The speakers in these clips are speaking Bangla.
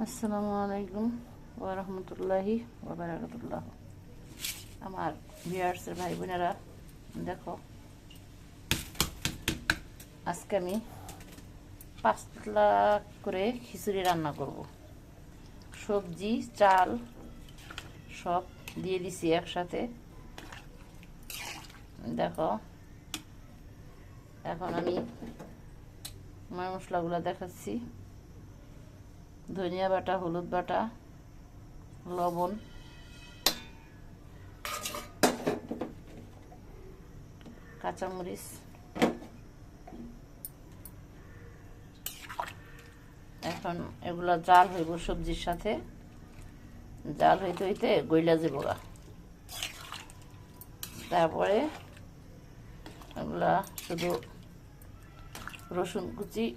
আসসালামু আলাইকুম ওয়া রাহমাতুল্লাহি ওয়া বারাকাতুহু। আমার ভিউয়ার্সের ভাই বোনেরা, দেখো আজকে আমি পাতলা করে খিচুড়ি রান্না করব। সবজি চাল সব দিয়ে দিছি একসাথে। দেখো এখন আমি মশলাগুলো দেখাচ্ছি। ধনিয়া বাটা, হলুদ বাটা, লবণ, কাঁচামরিচ, এখন এগুলা জাল হইব সবজির সাথে। জাল হইতে হইতে গইলা যাব। তারপরে এগুলা শুধু রসুন কুচি,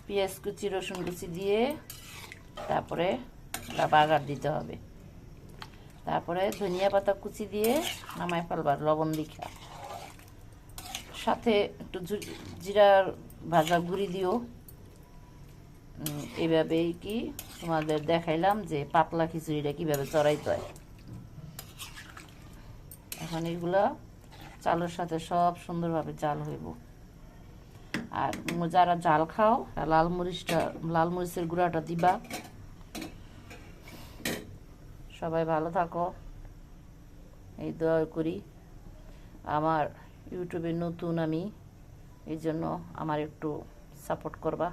পেঁয়াজ কুচি, রসুন কুচি দিয়ে তারপরে বাগার দিতে হবে। তারপরে ধনিয়া পাতা কুচি দিয়ে নামায় ফেলবার লবণ দিখা। সাথে একটু জিরার ভাজা গুঁড়ি দিও। এইভাবেই কি তোমাদের দেখাইলাম যে পাতলা খিচুড়িটা কিভাবে চড়াইতে হয়। এখন এইগুলা চালের সাথে সব সুন্দরভাবে জাল হইব। আর যারা জাল খাও লাল মরিচের গুঁড়াটা দিবা। সবাই ভালো থাকো, এই দোয়া করি। আমার ইউটিউবে নতুন আমি, এই জন্য আমার একটু সাপোর্ট করবা।